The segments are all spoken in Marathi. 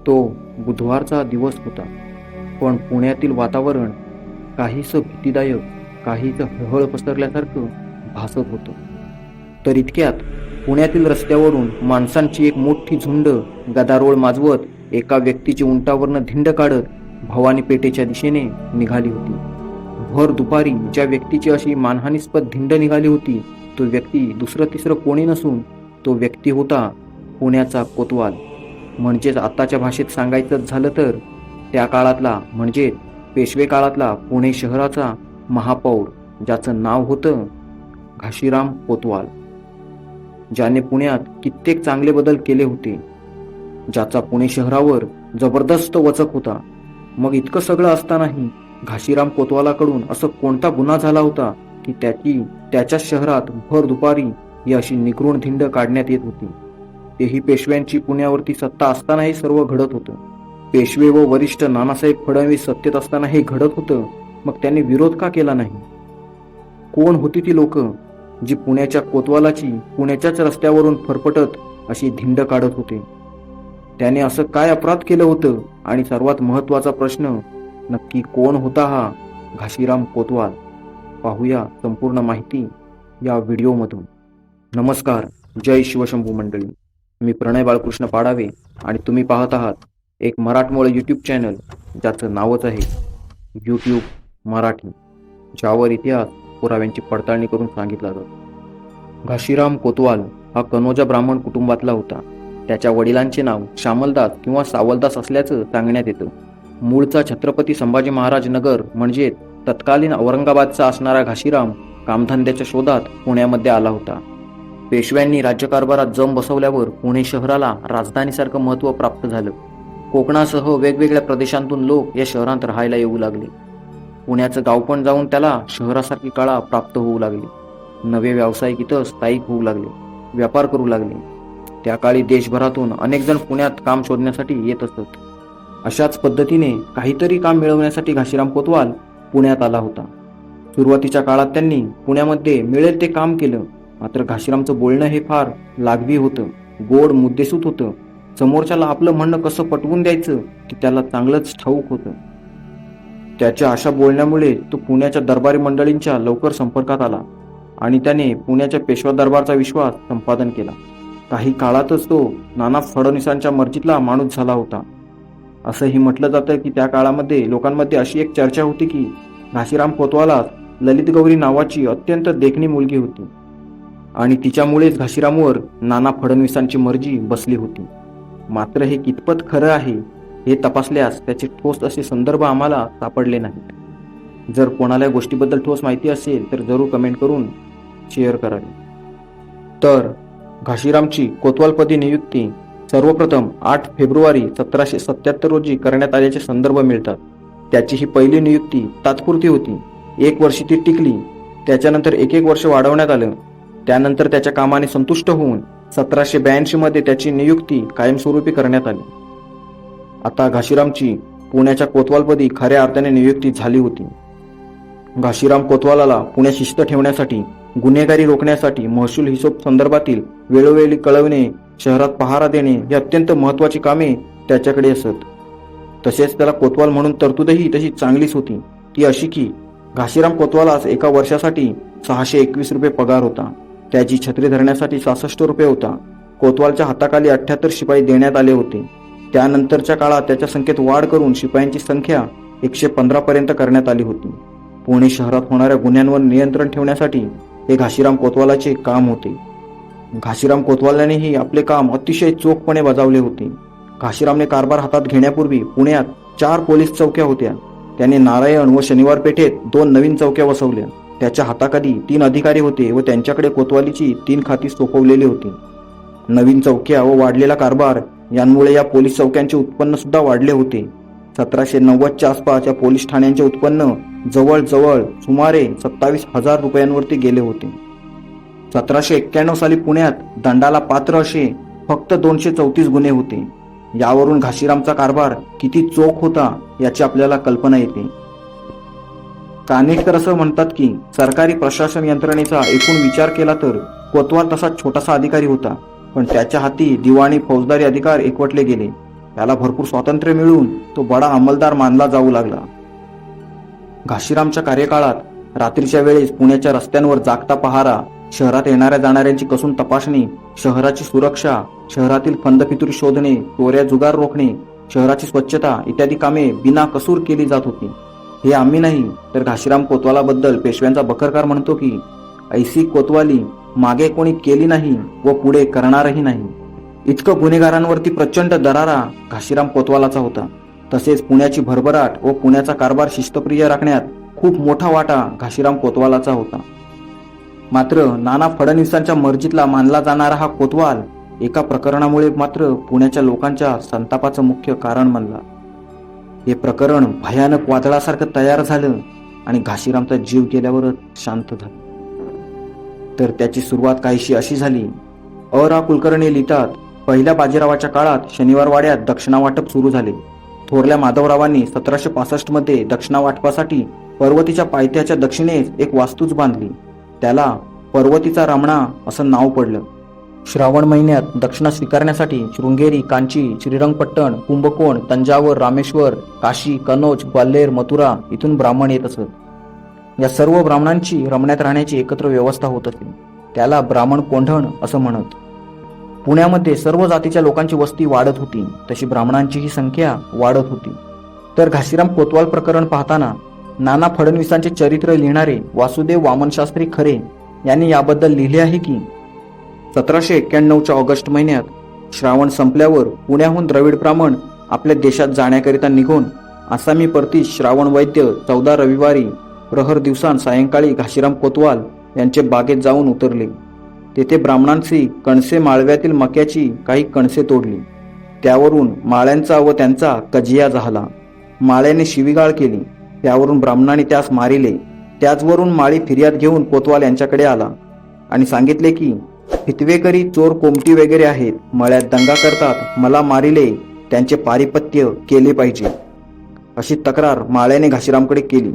तो बुधवारचा दिवस होता, पण पुण्यातील वातावरण काहीसं भीतीदायक, काहीसं हळहळ पसरल्यासारखं भासत होतं. तर इतक्यात पुण्यातील रस्त्यावरून माणसांची एक मोठी झुंड गदारोळ माजवत एका व्यक्तीची उंटावरनं धिंड काढत भवानी पेठेच्या दिशेने निघाली होती. भर दुपारी ज्या व्यक्तीची अशी मानहानीस्पद धिंड निघाली होती, तो व्यक्ती दुसरं तिसरं कोणी नसून तो व्यक्ती होता पुण्याचा कोतवाल. म्हणजेच आताच्या भाषेत सांगायचं झालं तर त्या काळातला म्हणजे पेशवे काळातला पुणे शहराचा महापौर, ज्याचं नाव होतं घाशीराम कोतवाल, ज्याने पुण्यात कित्येक चांगले बदल केले होते, ज्याचा पुणे शहरावर जबरदस्त वचक होता. मग इतकं सगळं असतानाही घाशीराम कोतवालाकडून असं कोणता गुन्हा झाला होता की त्याच्या शहरात भर दुपारी ही अशी निगरूण धिंड काढण्यात येत होती? तेही पेशव्यांची पुण्यावरती सत्ता असताना हे सर्व घडत होतं. पेशवे व वरिष्ठ नानासाहेब फडणवीस सत्तेत असताना हे घडत होतं. मग त्यांनी विरोध का केला नाही? कोण होती ती लोक जी पुण्याच्या कोतवालाची पुण्याच्याच रस्त्यावरून फरफटत अशी धिंड काढत होते? त्याने असं काय अपराध केलं होतं? आणि सर्वात महत्वाचा प्रश्न, नक्की कोण होता हा घाशीराम कोतवाल? पाहूया संपूर्ण माहिती या व्हिडिओमधून. नमस्कार, जय शिवशंभू मंडळी. मी प्रणय बाळकृष्ण पाडावे आणि तुम्ही पाहत आहात एक मराठमोळे यूट्यूब चॅनल, ज्याचं नावच आहे यूट्यूब मराठी, ज्यावर इतिहास पुराव्यांची पडताळणी करून सांगितला जातो. घाशीराम कोतवाल हा कनोजा ब्राह्मण कुटुंबातला होता. त्याच्या वडिलांचे नाव श्यामलदास किंवा सावलदास असल्याचं सांगण्यात येतं. मूळचा छत्रपती संभाजी महाराज नगर म्हणजे तत्कालीन औरंगाबादचा असणारा घाशीराम कामधंद्याच्या शोधात पुण्यामध्ये आला होता. पेशव्यांनी राज्यकारभारात जम बसवल्यावर पुणे शहराला राजधानीसारखं महत्त्व प्राप्त झालं. कोकणासह वेगवेगळ्या प्रदेशांतून लोक या शहरात राहायला येऊ लागले. पुण्याचं गाव पण जाऊन त्याला शहरासारखी कळा प्राप्त होऊ लागली. नवे व्यावसायिक इथं स्थायिक होऊ लागले, व्यापार करू लागले. त्या काळी देशभरातून अनेक जण पुण्यात काम शोधण्यासाठी येत असत. अशाच पद्धतीने काहीतरी काम मिळवण्यासाठी घाशीराम कोतवाल पुण्यात आला होता. सुरुवातीच्या काळात त्यांनी पुण्यामध्ये मिळेल ते काम केलं. मात्र घाशीरामचं बोलणं हे फार लागवी होतं, गोड मुद्देसूद होतं. समोरच्याला आपलं म्हणणं कसं पटवून द्यायचं की त्याला चांगलंच ठाऊक होतं. त्याच्या अशा बोलण्यामुळे तो पुण्याच्या दरबारी मंडळींच्या लवकर संपर्कात आला आणि त्याने पुण्याच्या पेशवा दरबारचा विश्वास संपादन केला. काही काळातच तो नाना फडणवीसांच्या मर्जीतला माणूस झाला होता. असंही म्हटलं जातं की त्या काळामध्ये लोकांमध्ये अशी एक चर्चा होती की घाशीराम कोतवालास ललित गौरी नावाची अत्यंत देखणी मुलगी होती आणि तिच्यामुळेच घाशीरामवर नाना फडणवीसांची मर्जी बसली होती. मात्र हे कितपत खरं आहे हे तपासल्यास त्याचे ठोस असे संदर्भ आम्हाला सापडले नाहीत. जर कोणाला या गोष्टीबद्दल ठोस माहिती असेल तर जरूर कमेंट करून शेअर करावी. तर घाशीरामची कोतवालपदी नियुक्ती सर्वप्रथम 8 फेब्रुवारी 1777 रोजी करण्यात आल्याचे संदर्भ मिळतात. त्याची ही पहिली नियुक्ती तात्पुरती होती. 1 वर्ष ती टिकली. त्याच्यानंतर 1 वर्ष वाढवण्यात आलं. त्यानंतर त्याच्या कामाने संतुष्ट होऊन 1782 मध्ये त्याची नियुक्ती कायमस्वरूपी करण्यात आली. आता घाशीरामची पुण्याच्या कोतवालपदी खऱ्या अर्थाने नियुक्ती झाली होती. घाशीराम कोतवालाला पुण्यात शिस्त ठेवण्यासाठी, गुन्हेगारी रोखण्यासाठी, महसूल हिशोब संदर्भातील वेळोवेळी कळवणे, शहरात पहारा देणे ही अत्यंत महत्त्वाची कामे त्याच्याकडे असत. तसेच त्याला कोतवाल म्हणून तरतूदही तशी चांगलीच होती. ती अशी की घाशीराम कोतवालास एका वर्षासाठी 621 रुपये पगार होता. त्याची छत्री धरण्यासाठी 66 रुपये होता. कोतवालच्या हाताखाली 78 शिपाई देण्यात आले होते. त्यानंतरच्या काळात त्याच्या संख्येत वाढ करून शिपायांची संख्या 115 पर्यंत करण्यात आली होती. पुणे शहरात होणाऱ्या गुन्ह्यांवर नियंत्रण ठेवण्यासाठी हे घाशीराम कोतवालाचे काम होते. घाशीराम कोतवालानेही आपले काम अतिशय चोखपणे बजावले होते. घाशीरामने कारभार हातात घेण्यापूर्वी पुण्यात 4 पोलीस चौक्या होत्या. त्याने नारायण व शनिवार पेठेत 2 नवीन चौक्या वसवल्या. त्याच्या हाताखाली 3 अधिकारी होते व त्यांच्याकडे कोतवालीची 3 खाती सोपवलेली होती. नवीन चौक्या व वाढलेला कारभार यांमुळे या पोलीस चौक्यांचे उत्पन्न सुद्धा वाढले होते. 1790च्या आसपास या पोलीस ठाण्यांचे उत्पन्न जवळजवळ सुमारे 27,000 रुपयांवरती गेले होते. 1791 साली पुण्यात दंडाला पात्र असे फक्त 234 गुन्हे होते. यावरून घाशीरामचा कारभार किती चोख होता याची आपल्याला कल्पना येते. अनेक तर असं म्हणतात की सरकारी प्रशासन यंत्रणेचा एकूण विचार केला तर कोतवाल तसा छोटासा अधिकारी होता, पण त्याच्या हाती दिवाणी फौजदारी अधिकार एकवटले गेले. त्याला भरपूर स्वातंत्र्य मिळून तो बडा अंमलदार मानला जाऊ लागला. घाशीरामच्या कार्यकाळात रात्रीच्या वेळेस पुण्याच्या रस्त्यांवर जागता पहारा, शहरात येणाऱ्या जाणाऱ्यांची कसून तपासणी, शहराची सुरक्षा, शहरातील फंदफितुरी शोधणे, चोऱ्या जुगार रोखणे, शहराची स्वच्छता इत्यादी कामे बिना कसूर केली जात होती. हे आम्ही नाही तर घाशीराम कोतवालाबद्दल पेशव्यांचा बखरकार म्हणतो की ऐसी कोतवाली मागे कोणी केली नाही व पुढे करणारही नाही. इतकं गुन्हेगारांवरती प्रचंड दरारा घाशीराम कोतवालाचा होता. तसेच पुण्याची भरभराट व पुण्याचा कारभार शिस्तप्रिय राखण्यात खूप मोठा वाटा घाशीराम कोतवालाचा होता. मात्र नाना फडणवीसांच्या मर्जीतला मानला जाणारा हा कोतवाल एका प्रकरणामुळे मात्र पुण्याच्या लोकांच्या संतापाचं मुख्य कारण बनला. हे प्रकरण भयानक वादळासारखं तयार झालं आणि घाशीरामचा जीव गेल्यावरच शांत झालं. तर त्याची सुरुवात काहीशी अशी झाली. रा कुलकर्णी लिहितात, पहिल्या बाजीरावाच्या काळात शनिवार वाड्यात दक्षिणा वाटप सुरू झाले. थोरल्या माधवरावांनी 1765 मध्ये दक्षिणा वाटपासाठी पर्वतीच्या पायथ्याच्या दक्षिणेस एक वास्तूच बांधली. त्याला पर्वतीचा रमणा असं नाव पडलं. श्रावण महिन्यात दक्षिणा स्वीकारण्यासाठी शृंगेरी, कांची, श्रीरंगपट्टण, कुंभकोण, तंजावर, रामेश्वर, काशी, कनौज, ग्वाल्हेर, मथुरा इथून ब्राह्मण येत असत. या सर्व ब्राह्मणांची रमण्यात राहण्याची एकत्र व्यवस्था होत असे. त्याला ब्राह्मण कोंढण असं म्हणत. पुण्यामध्ये सर्व जातीच्या लोकांची वस्ती वाढत होती, तशी ब्राह्मणांचीही संख्या वाढत होती. तर घाशीराम कोतवाल प्रकरण पाहताना नाना फडणवीसांचे चरित्र लिहिणारे वासुदेव वामनशास्त्री खरे यांनी याबद्दल लिहिले आहे की 1791च्या ऑगस्ट महिन्यात श्रावण संपल्यावर पुण्याहून द्रविड ब्राह्मण आपल्या देशात जाण्याकरिता निघून आसामी परतीश श्रावण वैद्य 14 रविवारी प्रहर दिवसां सायंकाळी घाशीराम कोतवाल यांचे बागेत जाऊन उतरले. तेथे ब्राह्मणांची कणसे माळव्यातील मक्याची काही कणसे तोडली. त्यावरून माळ्यांचा व त्यांचा कजिया झाला. माळ्याने शिवीगाळ केली. त्यावरून ब्राह्मणांनी त्यास मारिले. त्याचवरून माळी फिर्याद घेऊन कोतवाल यांच्याकडे आला आणि सांगितले की हितवेकरी चोर कोमटी वगैरे आहेत, मळ्यात दंगा करतात, मला मारिले, त्यांचे पारिपत्य केले पाहिजे, अशी तक्रार माळ्याने घाशीरामकडे केली.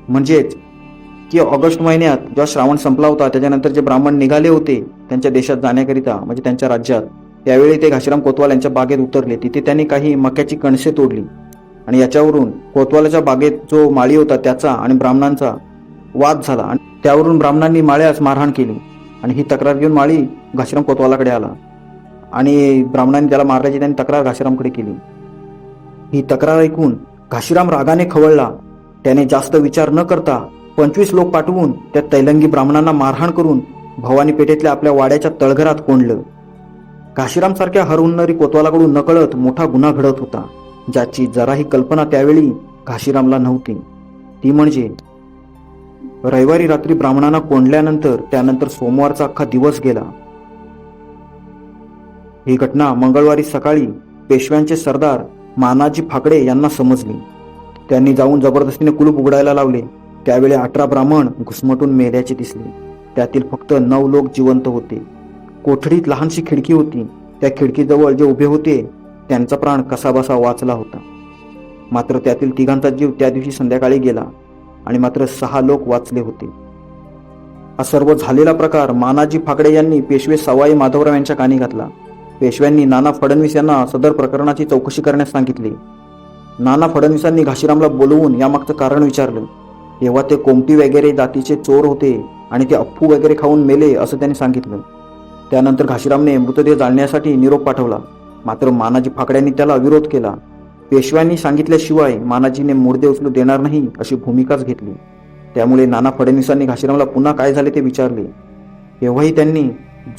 म्हणजेच की ऑगस्ट महिन्यात जेव्हा श्रावण संपला होता त्याच्यानंतर जे ब्राह्मण निघाले होते त्यांच्या देशात जाण्याकरिता म्हणजे त्यांच्या राज्यात, त्यावेळी ते घाशीराम कोतवाल यांच्या बागेत उतरले. तिथे त्यांनी काही मक्याची कणसे तोडली आणि याच्यावरून कोतवालाच्या बागेत जो माळी होता त्याचा आणि ब्राह्मणांचा वाद झाला आणि त्यावरून ब्राह्मणांनी माळ्यास मारहाण केली आणि ही तक्रार घेऊन माळी घाशीराम कोतवालाकडे आला आणि ब्राह्मणांनी त्याला मारल्याची त्यांनी तक्रार घाशीरामकडे केली. ही तक्रार ऐकून घाशीराम रागाने खवळला. त्याने जास्त विचार न करता 25 लोक पाठवून त्या तैलंगी ब्राह्मणांना मारहाण करून भवानी पेठेतल्या आपल्या वाड्याच्या तळघरात कोंडलं. घाशीराम सारख्या हरहुन्नरी कोतवालाकडून नकळत मोठा गुन्हा घडत होता, ज्याची जराही कल्पना त्यावेळी घाशीरामला नव्हती. ती म्हणजे रविवारी रात्री ब्राह्मणांना कोंडल्यानंतर त्यानंतर सोमवारचा अख्खा दिवस गेला. ही घटना मंगळवारी सकाळी पेशव्यांचे सरदार मानाजी फाकडे यांना समजली. त्यांनी जाऊन जबरदस्तीने कुलूप उघडायला लावले. त्यावेळी 18 ब्राह्मण घुसमटून मेल्याचे दिसले. त्यातील फक्त 9 लोक जिवंत होते. कोठडीत लहानशी खिडकी होती. त्या खिडकीजवळ जे उभे होते त्यांचा प्राण कसाबसा वाचला होता. मात्र त्यातील 3घांचा जीव त्या दिवशी संध्याकाळी गेला आणि मात्र 6 लोक वाचले होते. हा सर्व झालेला प्रकार मानाजी फाकडे यांनी पेशवे सवाई माधवराव यांच्या कानी घातला. पेशव्यांनी नाना फडणवीस यांना सदर प्रकरणाची चौकशी करण्यास सांगितले. नाना फडणवीसांनी घाशीरामला बोलवून यामागचं कारण विचारलं. तेव्हा ते कोमटी वगैरे जातीचे चोर होते आणि ते अप्पू वगैरे खाऊन मेले असं त्यांनी सांगितलं. त्यानंतर घाशीरामने मृतदेह जाळण्यासाठी निरोप पाठवला. मात्र मानाजी फाकड्यांनी त्याला विरोध केला. पेशव्यांनी सांगितल्याशिवाय मानाजीने मुर्दे उचलू देणार नाही अशी भूमिकाच घेतली. त्यामुळे नाना फडणवीसांनी घाशीरामला पुन्हा काय झाले ते विचारले. तेव्हाही त्यांनी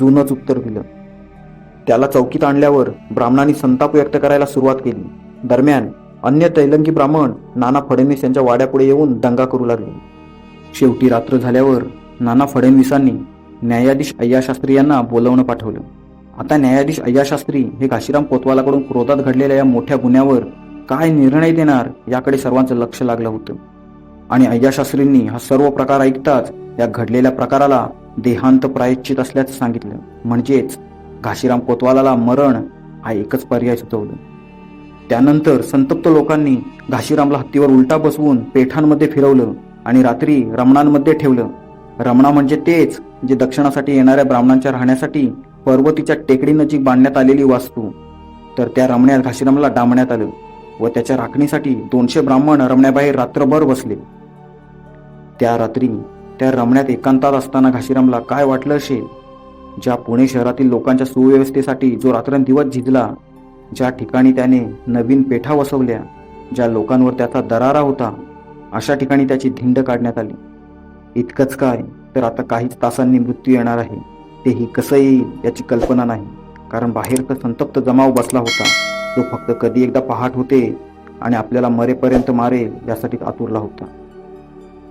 जुनच उत्तर दिलं. त्याला चौकीत आणल्यावर ब्राह्मणांनी संताप व्यक्त करायला सुरुवात केली. दरम्यान अन्य तैलंगी ब्राह्मण नाना फडणवीस यांच्या वाड्यापुढे येऊन दंगा करू लागले. शेवटी रात्र झाल्यावर नाना फडणवीसांनी न्यायाधीश अय्याशास्त्री यांना बोलवणं पाठवलं. आता न्यायाधीश अय्याशास्त्री हे घाशीराम कोतवालाकडून क्रोधात घडलेल्या या मोठ्या गुन्ह्यावर काय निर्णय देणार याकडे सर्वांचं लक्ष लागलं होतं. आणि अय्याशास्त्रींनी हा सर्व प्रकार ऐकताच या घडलेल्या प्रकाराला देहांत प्रायश्चित असल्याचं सांगितलं. म्हणजेच घाशीराम कोतवालाला मरण हा एकच पर्याय सुचवलं. त्यानंतर संतप्त लोकांनी घाशीरामला हत्तीवर उलटा बसवून पेठांमध्ये फिरवलं आणि रात्री रमणांमध्ये ठेवलं. रमणा म्हणजे तेच जे दक्षिणासाठी येणाऱ्या ब्राह्मणांच्या राहण्यासाठी पर्वतीच्या टेकडीनजीक बांधण्यात आलेली वास्तू. तर त्या रमण्यात घाशीरामला डांबण्यात आलं व त्याच्या राखणीसाठी 200 ब्राह्मण रमण्याबाहेर रात्रभर बसले. त्या रात्री त्या रमण्यात एकांतात असताना घाशीरामला काय वाटलं असेल? ज्या पुणे शहरातील लोकांच्या सुव्यवस्थेसाठी जो रात्रंदिवस झिजला, ज्या ठिकाणी त्याने नवीन पेठा वसवल्या, ज्या लोकांवर त्याचा दरारा होता, अशा ठिकाणी त्याची धिंड काढण्यात आली. इतकंच काय, तर आता काहीच तासांनी मृत्यू येणार आहे. तेही कसं येईल याची कल्पना नाही, कारण बाहेर तर संतप्त जमाव बसला होता, जो फक्त कधी एकदा पहाट होते आणि आपल्याला मरेपर्यंत मारेल यासाठी आतुरला होता.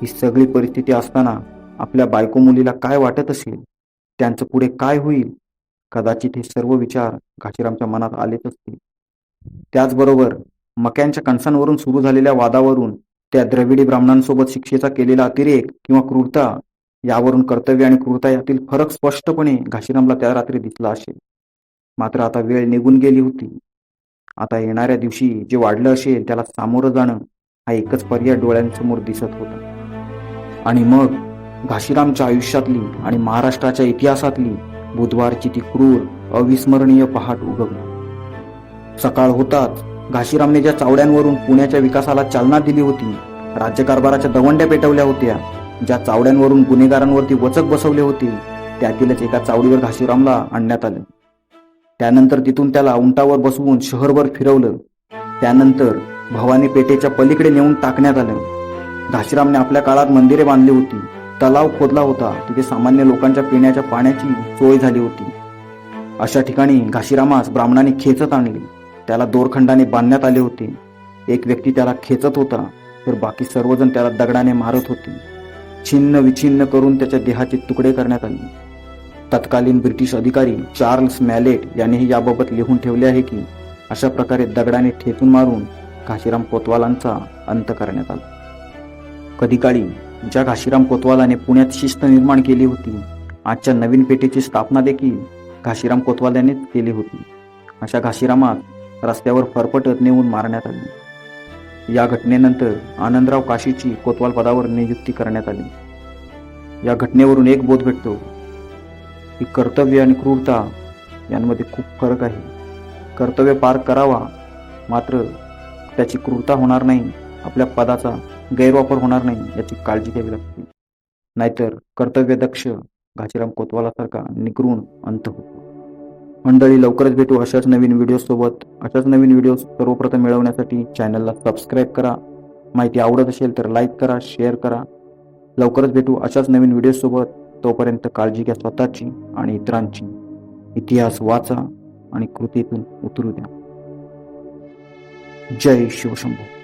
ही सगळी परिस्थिती असताना आपल्या बायको मुलीला काय वाटत असेल? त्यांचं पुढे काय होईल? कदाचित हे सर्व विचार घाशीरामच्या मनात आलेच असतील. त्याचबरोबर मक्यांच्या कणसांवरून सुरू झालेल्या वादावरून, त्या द्रविडी ब्राह्मणांसोबत शिक्षेचा केलेला अतिरेक किंवा क्रूरता, यावरून कर्तव्य आणि क्रूरता यातील फरक स्पष्टपणे घाशीरामला त्या रात्री दिसला असेल. मात्र आता वेळ निघून गेली होती. आता येणाऱ्या दिवशी जे वाढलं असेल त्याला सामोरं जाणं हा एकच पर्याय डोळ्यांसमोर दिसत होता. आणि मग घाशीरामच्या आयुष्यातली आणि महाराष्ट्राच्या इतिहासातली बुधवारची ती क्रूर अविस्मरणीय पहाट उगवली. सकाळ होताच घाशीरामने ज्या चावड्यांवरून पुण्याच्या विकासाला चालना दिली होती, राज्यकारभाराच्या दवंड्या पेटवल्या होत्या, ज्या चावड्यांवरून गुन्हेगारांवरती वचक बसवले होते, त्यातीलच एका चावडीवर घाशीरामला आणण्यात आलं. त्यानंतर तिथून त्याला उंटावर बसवून शहरभर फिरवलं. त्यानंतर भवानी पेठेच्या पलीकडे नेऊन टाकण्यात आलं. घाशीरामने आपल्या काळात मंदिरे बांधली होती, तलाव खोदला होता, तिथे सामान्य लोकांच्या पिण्याच्या पाण्याची सोय झाली होती. अशा ठिकाणी घाशीरामास ब्राह्मणांनी खेचत आणले. त्याला दोरखंडाने बांधण्यात आले होते. एक व्यक्ती त्याला खेचत होता, तर बाकी सर्वजण त्याला दगडाने मारत होते. छिन्न विछिन्न करून त्याच्या देहाचे तुकडे करण्यात आले. तत्कालीन ब्रिटिश अधिकारी चार्ल्स मॅलेट यांनीही याबाबत लिहून ठेवले आहे की अशा प्रकारे दगडाने ठेचून मारून घाशीराम कोतवालांचा अंत करण्यात आला. कधी काळी ज्या घाशीराम कोतवालाने पुण्यात शिस्त निर्माण केली होती, आजच्या नवीन पेठेची स्थापना देखील घाशीराम कोतवालानेच केली होती. अशा घाशीरामात रस्त्यावर फरफटत नेऊन मारण्यात आली. या घटनेनंतर आनंदराव काशीची कोतवाल पदावर नियुक्ती करण्यात आली. या घटनेवरून एक बोध भेटतो की कर्तव्य आणि क्रूरता यांमध्ये खूप फरक आहे. कर्तव्य पार करावा, मात्र त्याची क्रूरता होणार नाही, आपल्या पदाचा गैरवापर होणार नाही याची काळजी घ्यावी लागते. नाहीतर कर्तव्यदक्ष घाशीराम कोतवालासारखा निगरून अंत होतो. मंडळी, लवकरच भेटू अशाच नवीन व्हिडिओसोबत. अशाच नवीन व्हिडिओ सर्वप्रथम मिळवण्यासाठी चॅनलला सबस्क्राईब करा. माहिती आवडत असेल तर लाईक करा, शेअर करा. लवकरच भेटू अशाच नवीन व्हिडिओसोबत. तोपर्यंत काळजी घ्या स्वतःची आणि इतरांची. इतिहास वाचा आणि कृतीतून उतरू द्या. जय शिवशंभो.